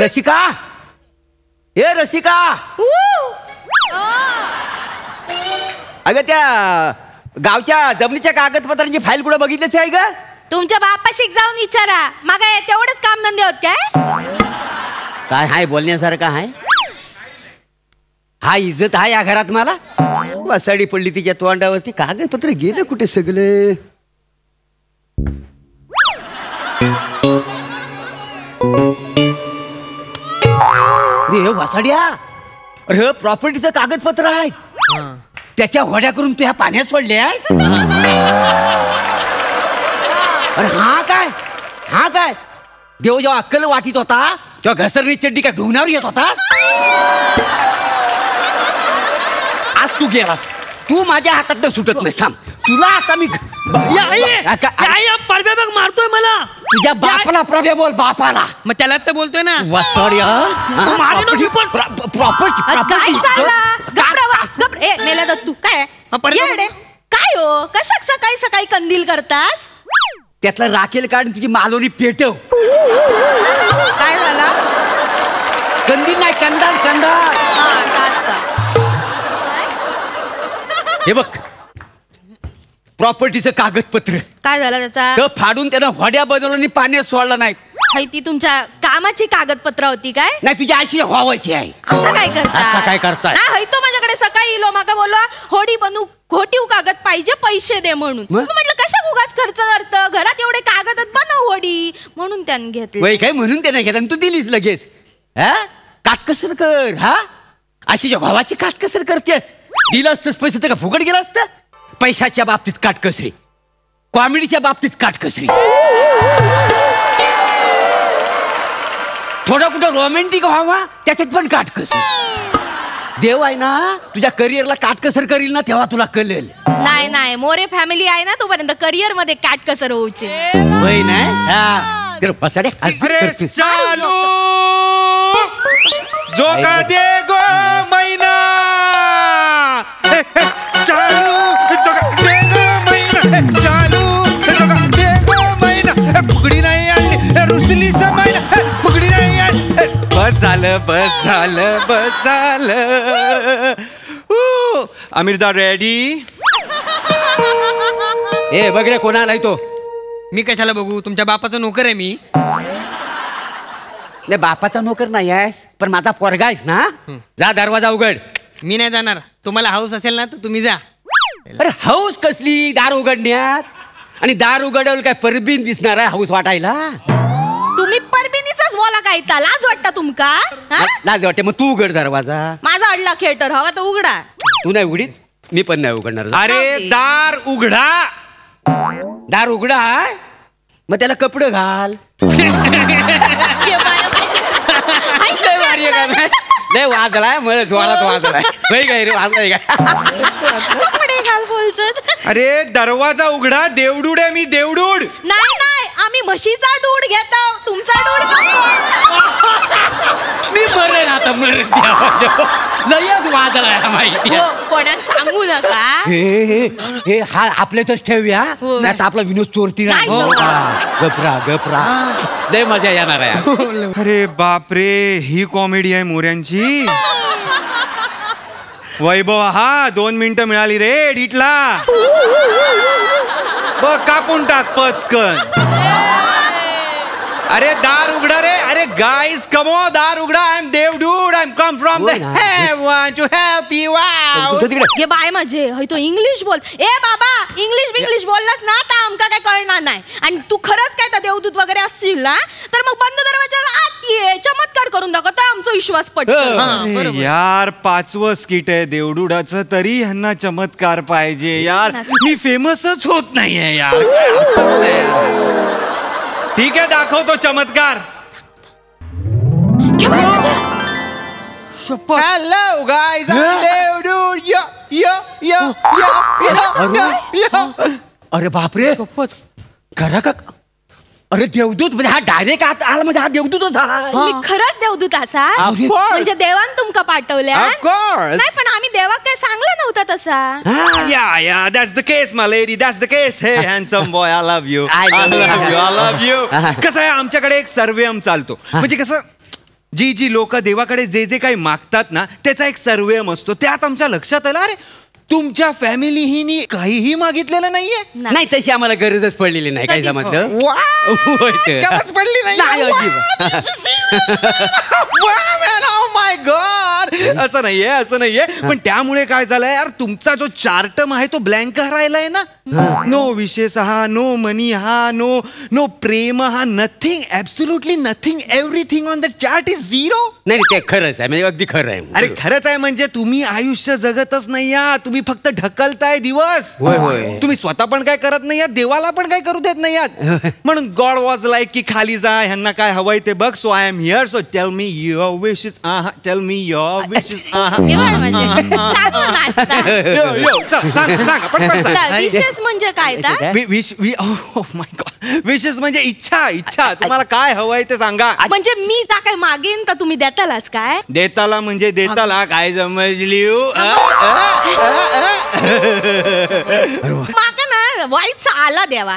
रसिका, ए रसिका, अगं त्या गावच्या जमिनीच्या कागदपत्रांची फाईल कुठे बघितलीच आहे ग? तुमच्या बापाशी जाऊन विचारा. मग तेवढेच काम धंदे होत काय? काय हाय बोलण्यासारखं आहे? हा इज्जत आहे या घरात मला? वसाडी पडली तिच्या तोंडावरती. कागदपत्र गेलं कुठे सगळे? अरे वसाड्या, अरे प्रॉपर्टीचं कागदपत्र आहे. त्याच्या होड्या करून तू ह्या पाण्यात सोडले आहेस? अरे हा काय, हा काय? देव जेव्हा अक्कल वाटीत होता तेव्हा घसरणी चड्डी काय ढुंगणावर येत होता? आज तू गेलास, तू माझ्या हातात सुटत नाही. सांग तुला आता मी मारतोय मला. तुझ्या बापाला प्रभे बोल, बापाला. मग त्याला तर बोलतोय ना. मेला दत्तू काय काय हो? कशाक सकाळी सकाळी कंदील करतास? त्यातलं राखेल काढून तुझी मालोनी पेटव. काय झाला? कंदील नाही, कंदार, कंदार. हे बघ, प्रॉपर्टीचं कागदपत्र. काय झालं त्याचा? फाडून त्यानं होड्या बनवलं आणि पाण्यात सोडला नाही. ती तुमच्या कामाची कागदपत्र होती काय? नाही, तुझ्या अशी व्हावायची आहे. असं काय करता? असं काय करता? नाही, तो माझ्याकडे सकाळी इलो, माका बोलला होडी बनवू, घोटीव कागद पाहिजे, पैसे दे म्हणून. म्हटलं कशा उगाच खर्च करत, घरात एवढे कागद बनव होडी, म्हणून त्याने घेतलं. वय काय म्हणून त्याने घेतलं, तू दिलीस लगेच. हा, काटकसर कर. हा, अशी भावाची काटकसर करतेस. दिलं असतंच पैसे तर का फुकट गेलं असतं? पैशाच्या बाबतीत काटकसरी, कॉमेडीच्या बाबतीत काटकसरी, थोडं कुठं रोमॅन्टिक व्हावा त्याच्यात पण काटकसरी. देव आहे ना तुझ्या करिअरला काटकसर करील ना, तेव्हा तुला कळेल. नाही नाही, मोरे फॅमिली आहे ना, तोपर्यंत करिअर मध्ये काटकसर होऊची वय नाही. जो का दे गो मैना, चालू जो का दे गो मैना, चालू जो का दे गो मैना, फुगडी नाही आणली रुसली समायना, फुगडी नाही आणली. बस झालं, बस झालं, बस झालं. आमिरदा रेडी? ए बघ रे, कोणा नाही तो. मी कशाला बघू? तुमच्या बापाचा नोकर आहे मी. नाही, बापाचा नोकर नाही आहेस, पण माझा पोरगा आहेस ना. जा, दरवाजा उघड. मी नाही जाणार. तुम्हाला हाऊस असेल ना तर तुम्ही जा. अरे हाऊस कसली दार उघडण्यात? आणि दार उघडवलं काय परबीन दिसणार आहे हाऊस वाटायला? तुम्ही परबिनीचाच बोला काय? लाज वाटतं तुमका? लाज वाटते, मग तू उघड दरवाजा. माझा अडला थिएटर हवा तर उघडा. तू नाही उघडीत, मी पण नाही उघडणार. अरे दार उघडा. दार उघडा, मग त्याला कपडे घाल. लय वाजलाय, मला जोरात वाजलाय. काय रे, वाजलाय काय? कपडे घाल बोलतात. अरे दरवाजा उघडा. देवडूड आहे मी, देवडूड. नाही नाही, आम्ही म्हशीचा दूध घेतो, तुमचा दूध मी मरेन आता, मरेन. लयच वाजलाय माहिती. कोणाक सांगू नका. हे हा आपल्यातच ठेवूया, नाही तर आपला विनोद चोरती नाही. गपरा गपरा, लय मजा येणार आहे. अरे बापरे, ही कॉमेडी आहे मोऱ्यांची. वैभव, हा 2 मिनिटं मिळाली रे एडिटला. बघ कापून टाक पचकन. अरे दार उघडा रे. अरे गाइस कमो, दार उघडा. I am Devdude. I am come from the heaven to help you out. हे बाय माझे, हय तो इंग्लिश बोल. ए बाबा, इंग्लिश बोललास ना तर आमका काय कळणार नाही. आणि तू खरंच काय तर देवदूत वगैरे असशील ना, तर मग बंद दरवाजाला आत ये, चमत्कार करून दाखव, आमचा विश्वास पटतो. यार 5वं स्किट आहे देवडूडाचं, तरी ह्यांना चमत्कार पाहिजे यार. मी फेमसच होत नाहीये यार. ठीक आहे, दाखवतो चमत्कार. Hello guys, I am Devdude. Yo yo yo yo yo. अरे बापरे, खरं का? अरे देवदूत म्हणजे हा डायरेक्ट आला, म्हणजे हा देवदूतच आहे. मी खरंच देवदूत असा? म्हणजे देवान तुमका पाठवल्या? नाही, पण आम्ही देवाक काय सांगलं नव्हतं तसा. Yeah that's the case my lady, that's the case. Hey handsome boy, I love you, I love you, I love you. कसं आहे, आमच्याकडे एक सर्वे चालतो. म्हणजे कसं जी जी लोक देवाकडे जे जे काही मागतात ना त्याचा एक सर्वे असतो. त्यात आमच्या लक्षात आलं अरे तुमच्या फॅमिलीही काहीही मागितलेलं नाहीये. नाही तशी आम्हाला गरजच पडलेली नाही. काय कधी? समजलं? Wow! गरज पडली नाही. नाही, अजिबात. माय गॉड असं नाहीये पण त्यामुळे काय झालंय यार तुमचा जो चार्टम आहे तो ब्लँक राहिलाय ना. नो विशेष हा, नो मनी हा, नो प्रेम हा, nothing, absolutely nothing. Everything on the chart is zero. नाही ते खरंच आहे म्हणजे अगदी खरं आहे. अरे खरंच आहे म्हणजे तुम्ही आयुष्य जगतच नाही आहात. तुम्ही फक्त ढकलताय दिवस. होय, होय. तुम्ही स्वतः पण काय करत नाही आहात, देवाला पण काय करू देत नाही आहात. म्हणून गॉड वॉज लाईक की खाली जा, ह्यांना काय हवंय ते बघ. So I am here. So tell me your wishes. Tell me your wishes. हे बघ म्हणजे चांगलं नाचता. सांग पटकन सांग. विशेष म्हणजे काय तर? माय गॉड विशेस म्हणजे इच्छा तुम्हाला काय हवंय ते सांगा. म्हणजे मी त्या काय मागेन तर तुम्ही देतालाच काय? देताला म्हणजे देताला काय समजली. माका ना वाईटचा आला द्यावा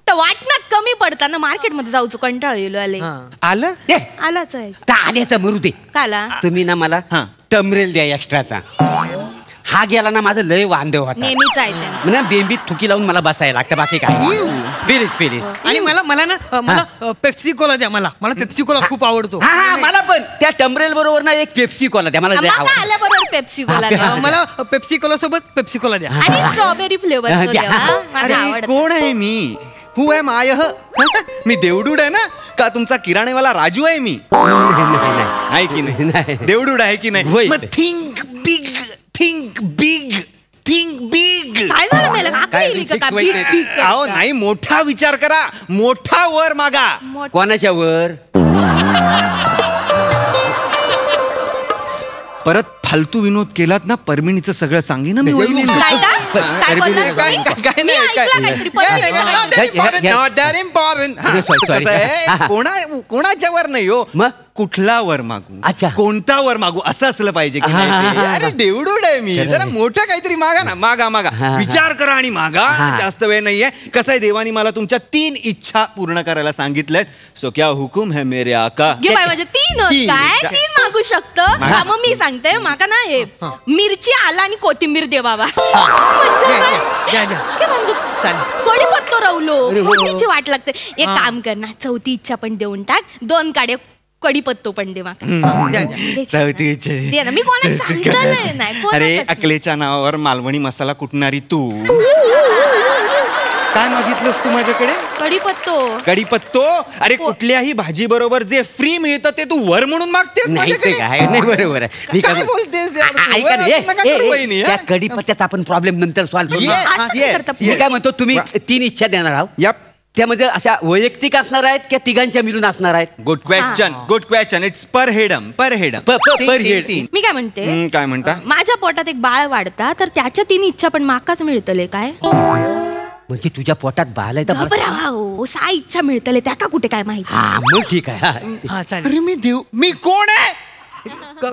तर वाटण्यात कमी पडताना मार्केटमध्ये जाऊचं कंटाळ येलो आले. आलं दे आलाच आहे तर आल्याचं मरू दे. काला तुम्ही ना मला हा. टमरेल द्या एक्स्ट्राचा. हा गेला ना माझं लय वांदे होता. नेहमीच आहे त्यांचं. म्हणजे बेंबीत थुकी लावून मला बसायला लागतं बाकी काय. प्लीज आणि मला पेप्सी कोला द्या. मला पेप्सी कोला खूप आवडतो. हा मला पण त्या टमरेल बरोबर ना एक पेप्सी कोला द्या. मला लय माका आवडतं. आल्याबरोबर पेप्सी कोला द्यावा. मला पेप्सी कोला सोबत पेप्सी कोला द्या. आणि स्ट्रॉबेरी फ्लेवर द्या. द्यावा. मला अरे आवडतं. कोण आहे मी? Who M I? मी देवडूड आहे ना का तुमचा किराणेवाला राजू आहे मी? नाही. आहे की नाही? नाही. देवडूड आहे की नाही? होय. मग थिंक बिग. काय झालं मला काका काय येईल का? fix व्हायचं नाही. भीक अहो नाही मोठा विचार करा. मोठा वर मागा. कोणाच्या वर? परत फालतू विनोद केलात ना परमिणीचं सगळं सांगेन ना मी वहिनी. काय का? काय बोललास तुम्ही? काय मी ऐकलं काहीतरी परमिणीचं काहीतरी. कोणाच्या वर नाही हो. मग? कुठला वर मागू? अच्छा. कोणता वर मागू असं असलं पाहिजे की नाही ते? अरे देवडूड आहे मी. जरा मोठं काहीतरी मागा ना. मागा विचार करा आणि मागा. जास्त वेळ नाहीये. कसं आहे देवानी मला तुमच्या 3 इच्छा पूर्ण करायला सांगितल्यात. सो क्या हुकुम है मेरे आका? घे बाय म्हणजे 3 काय 3 मागू शकतो. मग मी सांगते माका ना हे मिरची आला आणि कोथिंबीर दे बाबा. द्या. म्हणजे कढीपत्तो रवलो फोडणीची वाट लागते. एक काम कर ना 4थी इच्छा पण देऊन टाक. 2 काडे कढीपत्तो पण दे माका. चौथी इच्छा दे ना. मी कोणाला सांगतलंय नाही. अरे कोणालाच अकलेच्या नावावर मालवणी मसाला कुटणारी तू काय मागितलंस तू माझ्याकडे? कढीपत्तो. अरे कुठल्याही भाजी बरोबर जे फ्री मिळतं ते तू वर म्हणून मागतेस नाही ते माझ्याकडे? काय नाही बरोबर आहे. मी काय बोलतेस यार तू? ऐका ना, असं नका करू वहिनी, त्या हा? कढीपत्त्याचा आपण प्रॉब्लेम नंतर सॉल्व्ह करू. Yes, असं नाही yes, करता. मी yes. काय म्हणतो तुम्ही 3 इच्छा देणार आहोत. Yup. त्यामध्ये अशा वैयक्तिक असणार आहेत की तिघांच्या मिळून असणार आहेत? Good question. It's per head. per head. मी काय म्हणते काय म्हणता? माझ्या पोटात एक बाळ वाढता तर त्याच्या 3 इच्छा पण माकाच मिळतले काय? म्हणजे तुझ्या पोटात बाल आहे तर मला- घबरा हो 6 इच्छा मिळतले त्या का कुठे काय माहिती. हा मग ठीक आहे. हा. हा चालेल. अरे मी कोण आहे?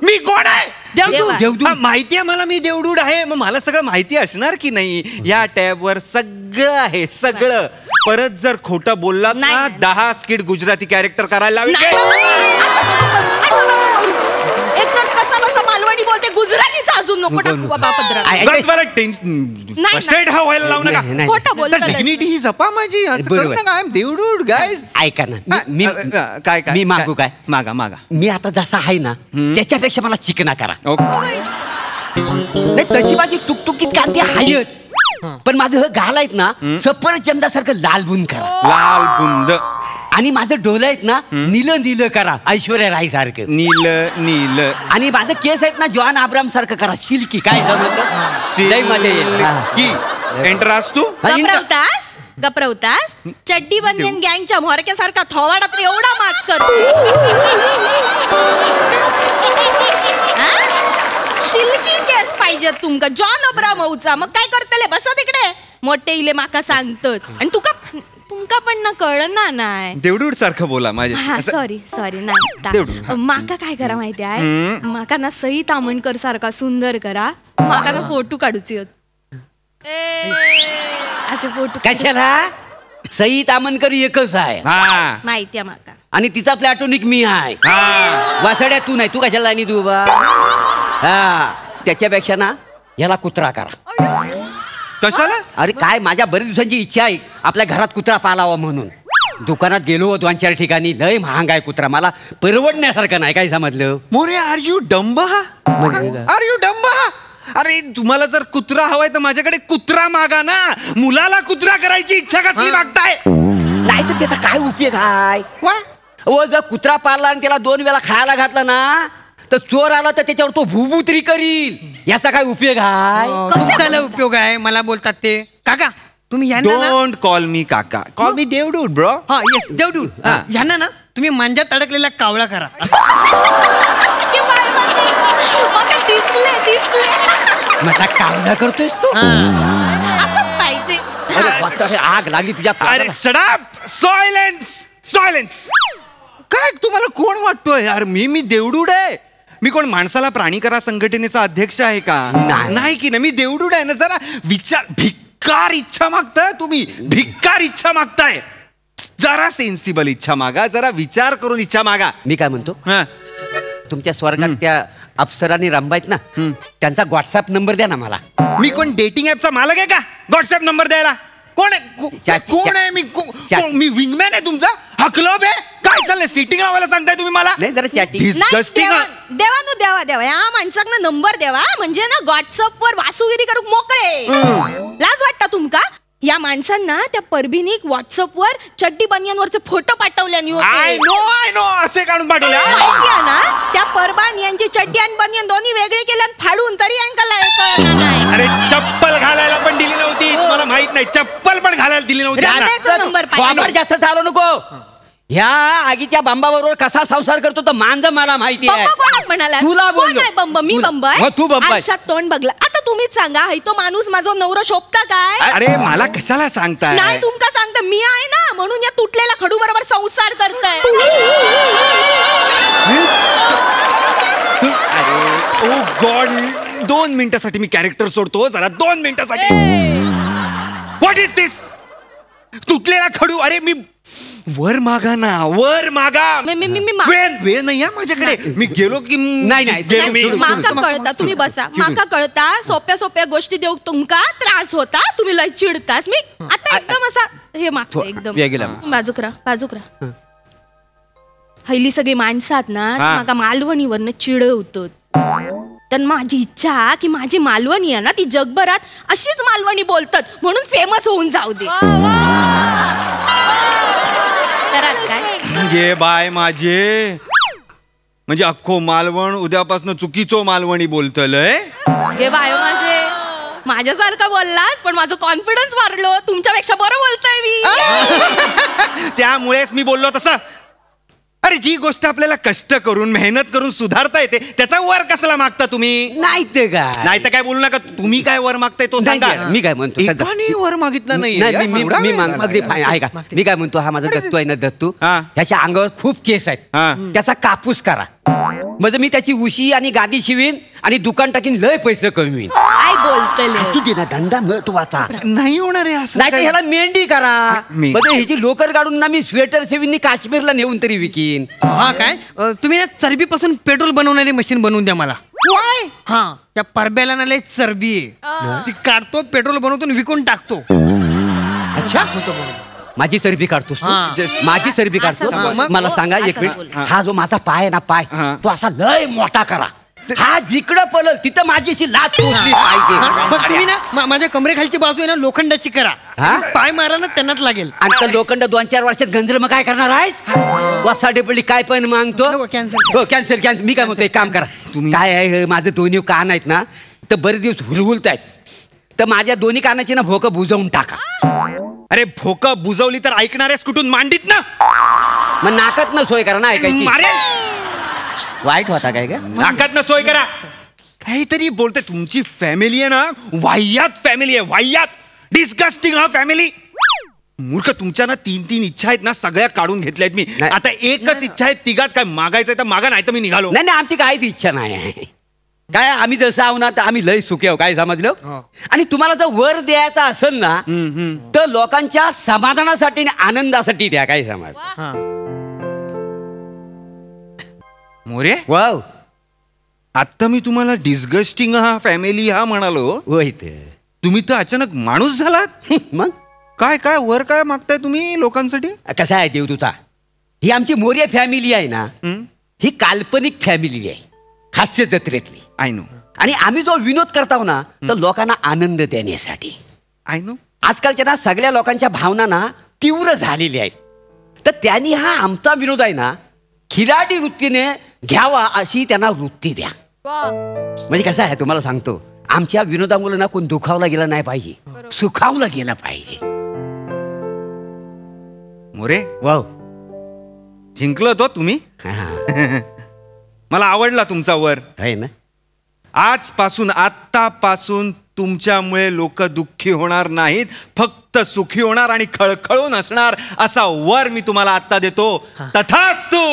मी कोण आहे? देवा. देवदूत. माहिती आहे मला मी देवडूड आहे. मग मला सगळं माहिती असणार की नाही? या टॅबवर सगळं आहे सगळं. परत जर खोटं बोललात ना नाही. 10 स्किट गुजराती कॅरेक्टर करायला लावेल. एक तर कसा बसा मालवणी बोलते गुजरातीचा अजून नको टाकू बाबा पदरात. ऐ- नाही. स्ट्रेट हा व्हायला लावू नका. नाही, नाही. खोटं बोलतो डिग्निटी ही जपा माझी. असं बरोबर. करू नका. I am Devdude guys. ऐका ना मी काय मी मागू काय? मागा मी आता जसा आहे ना त्याच्यापेक्षा मला चिकना करा. ओके. नाही तशी माझी तुकतुकीत कांती आहेच पण माझं गाल आहेत ना सफरचंदासारखं लाल बुन करा. लाल बुंद. आणि माझं डोलं आहेत ना नीलं करा ऐश्वर्या राय सारखं. नील आणि माझं केस आहेत ना जॉन आब्राम सारखं करा सिल्की. काय जमलं लय मजा येईल. हा. की एंट्रास तू हा, गप्रवतास चड्डी बनियन गँगच्या म्होरक्यासारखा थोवाडात एवढा मात करतो. शिल्की केस पाहिजे तुमका जॉन अब्रामचा. मग काय करतले बसा तिकडे. मोठे इले माका सांगतात आणि तुमका पण ना कळना नाही. देवडूड सारखं बोला माझ्या. हा सॉरी देवडूड. नाही. माका काय करा माहिती आहे माका ना सई तामणकर सारखा सुंदर करा. माका ना फोटो काढूची होत. फोटो कशाला सई तामणकर एकच आहे. हा माहिती आहे माका. आणि तिचा प्लॅटोनिक मी आहे. वासड्या तू नाही, तू कशाला आणि तू बा. हा त्याच्यापेक्षा ना ह्याला कुत्रा करा. कशाला? अरे काय, माझ्या बरेच दिवसांची इच्छा आहे आपल्या घरात कुत्रा पालावा म्हणून. दुकानात गेलो 2-4 ठिकाणी, लय महाग आहे कुत्रा, मला परवडण्यासारखं नाही. काय समजलं More, are you dumb? Are you dumb? अरे तुम्हाला जर कुत्रा हवाय तर माझ्याकडे कुत्रा मागा ना. मुलाला कुत्रा करायची इच्छा कसली मागताय? नाही तर त्याचा काय उपयोग आहे? ओ जर कुत्रा पाळला आणि त्याला 2 वेळा खायला घातला ना, तर चोर आला तर त्याच्यावर तो भूभुत्री करील. याचा काय उपयोग आहे? कशाला उपयोग आहे मला बोलतात ते. काका तुम्ही यांना ना, डोंट कॉल मी काका, कॉल मी देवडूड ब्रो. हा येस देवडूड. यांना ना तुम्ही मांजात अडकलेला कावळा करा. मला कावला करतोय तू? असंच पाहिजे. अरे वाचा, आग लागली तुझ्या अरे तोंडाला. Shut silence silence. काय तुम्हाला कोण वाटतोय यार? मी देवडूड आहे. मी कोण माणसाला प्राणी करा संघटनेचा अध्यक्ष आहे का? नाही की नाही, मी देवडूड आहे ना. जरा विचार, भिक्कार इच्छा मागताय तुम्ही, भिक्कार इच्छा मागताय. जरा सेन्सिबल इच्छा मागा, जरा विचार करून इच्छा मागा. मी काय म्हणतो, हा, तुमच्या स्वर्गात त्या अप्सरांनी रंबायत ना, त्यांचा व्हॉट्सअप नंबर द्या ना मला. मी कोण डेटिंग ऍपचा मालक आहे का व्हॉट्सअप नंबर द्यायला? कोण आहे? कोण आहे मी? मी विंगमॅन आहे तुमचा? हा क्लब आहे? काय चाललंय? सिटिंग लावायला सांगताय तुम्ही मला? नाही जरा चॅटिंग. देवा या माणसांना नंबर देवा, म्हणजे ना व्हॉट्सअप वर वासुगिरी करू मोकळे. लाज वाटता तुमका? या माणसांना त्या परभीनीक व्हॉट्सअप वर चड्डी बनियांवरचे फोटो पाठवल्यानी होते. आय नो असे काढून पाठवले. माहितीये ना, त्या परबान यांची चड्डी आणि बनियन दोन्ही वेगळे केले आणि फाडून, तरी यांका कळलं नाही. अरे चप्पल घालायला पण दिली नव्हती. तुम्हाला माहित नाही, चप्पल पण घालायला दिली नव्हती. राधाचा नंबर वापर पाहिजे. जास्त चालू नको. ह्या आगीच्या बंबाबरोबर कसा संसार करतो तर मांज मला माहिती आहे. बंब कोणात म्हणाला? तुला कोण बोललो. आहे बंब? मी बंब आहे? हो, तू बंब आहे. आरशात तोंड बघला. आता तुम्हीच सांगा, हाय तो माणूस माझा नवरा शोभता काय? अरे मला कशाला सांगताय? नाही तुमका सांगता, मी आहे ना म्हणून या तुटलेल्या खडू बरोबर संसार करताय. अरे ओ गॉड, 2 मिनिटासाठी मी कॅरेक्टर सोडतो. जरा 2 मिनिटासाठी. व्हॉट इज दिस? तुटलेला खडू? अरे मी वर मागा ना, वर मागा. वेळ नाही माझ्याकडे. मी गेलो की नाही. माका कळता, तुम्ही बसा. माका कळता, सोप्या गोष्टी देऊ तुमका त्रास होता, तुम्ही लय चिडतास. मी आता एकदम असा हे मागतो, एकदम बाजूकरा. हल्ली सगळी माणसं आहेत ना, माका मालवणीवरनं चिडवतात. तर माझी इच्छा की माझी मालवणी आहे ना, ती जगभरात अशीच मालवणी बोलतात म्हणून फेमस होऊन जाऊ दे. ये बाय माझे, म्हणजे अख्खो मालवण उद्यापासून चुकीचो मालवणी बोलतलय. हे बाय माझे, माझ्यासारखं बोललास पण माझं कॉन्फिडन्स वाढलो. तुमच्यापेक्षा बरं बोलताय मी. त्यामुळेच मी बोललो तसं. अरे जी गोष्ट आपल्याला कष्ट करून मेहनत करून सुधारता येते त्याचा वर कसला मागता तुम्ही? नाही ते काय, नाही तर काय बोलू नका. तुम्ही काय वर मागताय तो सांगा. मी काय म्हणतो, एकाने वर मागितलं नाही. मी काय म्हणतो, हा माझा दत्तू आहे ना, दत्तू, हा. ह्याच्या अंगावर खूप केस आहेत. त्याचा कापूस करा, म्हणजे मी त्याची उशी आणि गादी शिवीन आणि दुकान टाकीन, लय पैसे कमवीन. काय बोलतले? तू दे ना, धंदा महत्वाचा नाही होणार आहे असं. नाही तर ह्याला मेंढी करा, म्हणजे ह्याची लोकर काढून ना मी स्वेटर शिवीन काश्मीरला नेऊन तरी विकीन. हा काय, तुम्ही ना चरबीपासून पेट्रोल बनवणारी मशीन बनवून द्या मला. हा, त्या परब्याला ना लय चरबी आहे, ती काढतो, पेट्रोल बनवतो, विकून टाकतो. अच्छा, माझी चरबी काढतोस तू? माझी चरबी काढतो. मला सांगा एक मिनिट, हा जो माझा पाय आहे ना, पाय तो असा लय मोठा करा. हा जिकडं पळल तिथं माझीशी लात पोचली पाहिजे. तुम्ही ना माझ्या कमरेखालची बाजू आहे ना लोखंडाची करा, पाय मारा ना त्यांनाच लागेल. आणि तर लोखंड 2-4 वर्षात गंजल, मग काय करणार आहेस? वसाडे पडली काय पण मागतो. कॅन्सर. मी काय म्हणतो, एक काम करा. काय आहे, माझे दोन्ही कान आहेत ना, तर बरेच दिवस हुलहुलत आहेत, तर माझ्या दोन्ही कानाची ना भोकं बुजवून टाका. अरे भोकं बुजवली तर ऐकणारेस कुठून? मांडीत ना. मग नाकात न सोय करा ना ऐकायची. वाईट होता काय का? नाकात न सोय करा. काहीतरी बोलते. तुमची फॅमिली आहे ना, वाह्यात फॅमिली आहे, वाह्यात. डिस्गस्टिंग हा फॅमिली. मूर्ख, तुमच्या ना 3 इच्छा आहेत ना, सगळ्या काढून घेतल्यात मी. आता एकच इच्छा आहे, तिघात काय मागायचंय तर मागा, नाही तर मी निघालो. नाही, आमची काहीच इच्छा नाही आहे. काय आम्ही जसं आहो ना, तर आम्ही लय सुखी आहो. काय समजलं? आणि तुम्हाला जर वर द्यायचा असेल ना, तर लोकांच्या समाधानासाठी आणि आनंदासाठी द्या. काय समज? मोरे वाव आता मी तुम्हाला डिस्गस्टिंग हा फॅमिली हा म्हणालो. होय तुम्ही तर अचानक माणूस झालात. मग काय काय वर काय मागताय तुम्ही लोकांसाठी? कसं आहे देवदूता, ही आमची मोर्य फॅमिली आहे ना, ही काल्पनिक फॅमिली आहे, हास्य जत्रेतली. I know. आणि आम्ही जो विनोद करताव ना तर लोकांना आनंद देण्यासाठी. I know. आजकालच्या ना सगळ्या लोकांच्या भावना ना तीव्र झालेल्या आहेत. तर त्यांनी हा आमचा विनोद आहे ना खिलाडी वृत्तीने घ्यावा अशी त्यांना वृत्ती द्या. म्हणजे कसं आहे तुम्हाला सांगतो, आमच्या विनोदामुळे ना कोण दुखावला गेला नाही पाहिजे, सुखावला गेला पाहिजे. मोरे वाव जिंकलो तो तुम्ही. मला आवडला तुमचा वर. आहे ना. आजपासून आत्तापासून तुमच्यामुळे लोक दुःखी होणार नाहीत, फक्त सुखी होणार आणि खळखळून असणार असा वर मी तुम्हाला आत्ता देतो. तथास्तु.